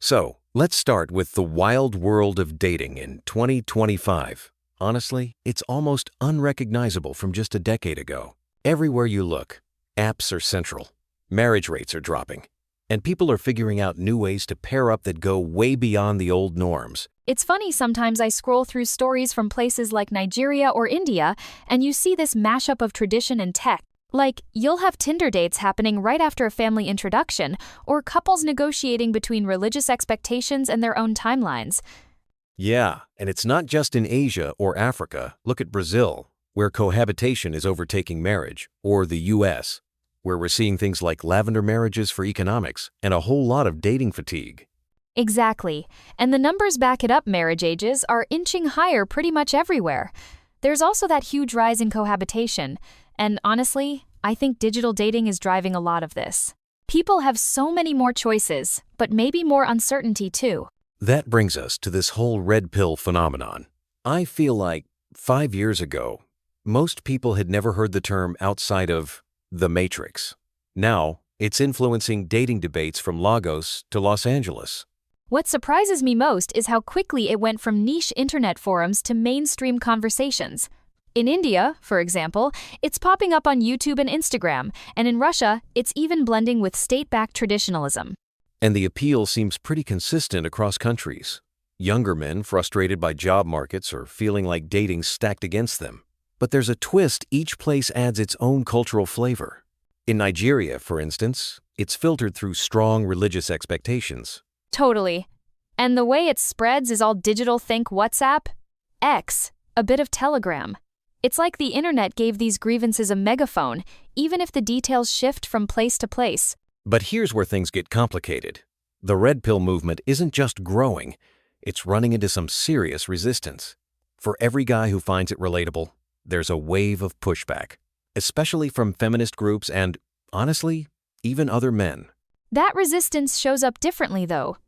So, let's start with the wild world of dating in 2025. Honestly, it's almost unrecognizable from just a decade ago. Everywhere you look, apps are central, marriage rates are dropping, and people are figuring out new ways to pair up that go way beyond the old norms. It's funny sometimes I scroll through stories from places like Nigeria or India, and you see this mashup of tradition and tech. Like, you'll have Tinder dates happening right after a family introduction, or couples negotiating between religious expectations and their own timelines. Yeah, and it's not just in Asia or Africa. Look at Brazil, where cohabitation is overtaking marriage, or the US, where we're seeing things like lavender marriages for economics and a whole lot of dating fatigue. Exactly. And the numbers back it up. Marriage ages are inching higher pretty much everywhere. There's also that huge rise in cohabitation. And honestly, I think digital dating is driving a lot of this. People have so many more choices, but maybe more uncertainty too. That brings us to this whole red pill phenomenon. I feel like 5 years ago, most people had never heard the term outside of the Matrix. Now, it's influencing dating debates from Lagos to Los Angeles. What surprises me most is how quickly it went from niche internet forums to mainstream conversations. In India, for example, it's popping up on YouTube and Instagram, and in Russia, it's even blending with state-backed traditionalism. And the appeal seems pretty consistent across countries. Younger men frustrated by job markets or feeling like dating's stacked against them. But there's a twist. Each place adds its own cultural flavor. In Nigeria, for instance, it's filtered through strong religious expectations. Totally. And the way it spreads is all digital. Think WhatsApp, X, a bit of Telegram. It's like the internet gave these grievances a megaphone, even if the details shift from place to place. But here's where things get complicated. The red pill movement isn't just growing, it's running into some serious resistance. For every guy who finds it relatable, there's a wave of pushback, especially from feminist groups and, honestly, even other men. That resistance shows up differently, though.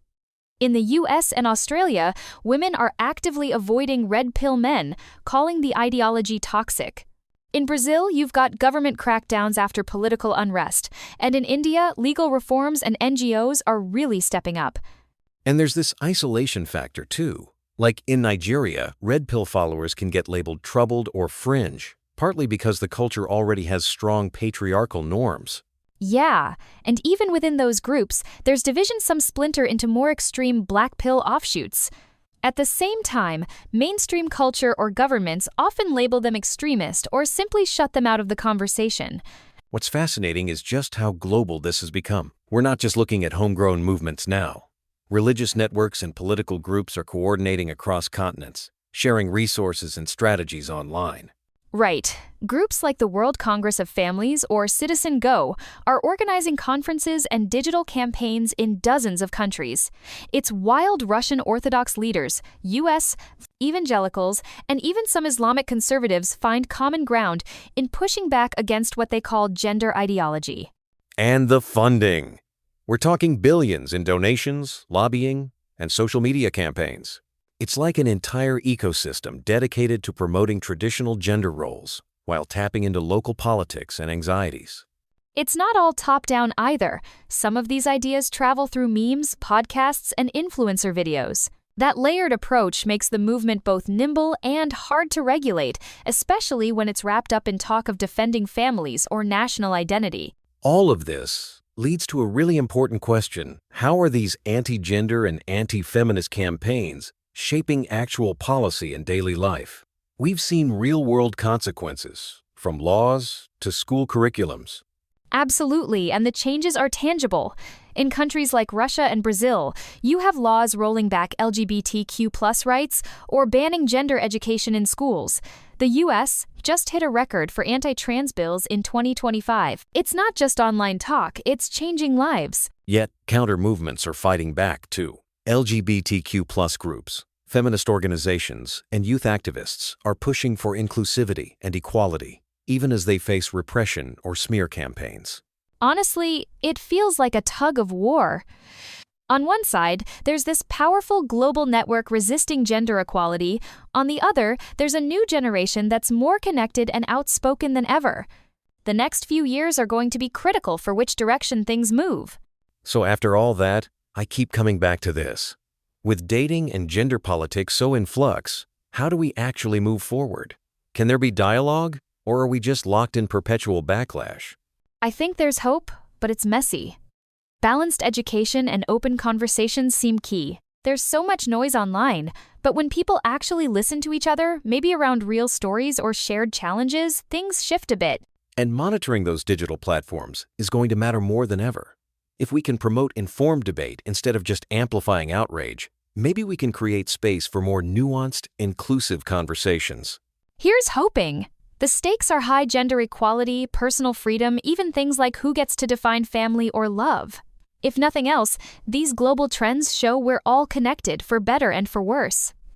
In the US and Australia, women are actively avoiding red pill men, calling the ideology toxic. In Brazil, you've got government crackdowns after political unrest, and in India, legal reforms and NGOs are really stepping up. And there's this isolation factor, too. Like in Nigeria, red pill followers can get labeled troubled or fringe, partly because the culture already has strong patriarchal norms. Yeah, and even within those groups, there's division. Some splinter into more extreme black pill offshoots. At the same time, mainstream culture or governments often label them extremist or simply shut them out of the conversation. What's fascinating is just how global this has become. We're not just looking at homegrown movements now. Religious networks and political groups are coordinating across continents, sharing resources and strategies online. Right. Groups like the World Congress of Families or Citizen Go are organizing conferences and digital campaigns in dozens of countries. It's wild. Russian Orthodox leaders, US evangelicals, and even some Islamic conservatives find common ground in pushing back against what they call gender ideology. And the funding. We're talking billions in donations, lobbying, and social media campaigns. It's like an entire ecosystem dedicated to promoting traditional gender roles while tapping into local politics and anxieties. It's not all top-down either. Some of these ideas travel through memes, podcasts, and influencer videos. That layered approach makes the movement both nimble and hard to regulate, especially when it's wrapped up in talk of defending families or national identity. All of this leads to a really important question. How are these anti-gender and anti-feminist campaigns shaping actual policy in daily life? We've seen real-world consequences, from laws to school curriculums. Absolutely, and the changes are tangible. In countries like Russia and Brazil, you have laws rolling back LGBTQ+ rights or banning gender education in schools. The US just hit a record for anti-trans bills in 2025. It's not just online talk, it's changing lives. Yet, counter-movements are fighting back, too. LGBTQ+ groups, feminist organizations, and youth activists are pushing for inclusivity and equality, even as they face repression or smear campaigns. Honestly, it feels like a tug of war. On one side, there's this powerful global network resisting gender equality. On the other, there's a new generation that's more connected and outspoken than ever. The next few years are going to be critical for which direction things move. So after all that, I keep coming back to this. With dating and gender politics so in flux, how do we actually move forward? Can there be dialogue, or are we just locked in perpetual backlash? I think there's hope, but it's messy. Balanced education and open conversations seem key. There's so much noise online, but when people actually listen to each other, maybe around real stories or shared challenges, things shift a bit. And monitoring those digital platforms is going to matter more than ever. If we can promote informed debate instead of just amplifying outrage, maybe we can create space for more nuanced, inclusive conversations. Here's hoping. The stakes are high: gender equality, personal freedom, even things like who gets to define family or love. If nothing else, these global trends show we're all connected, for better and for worse.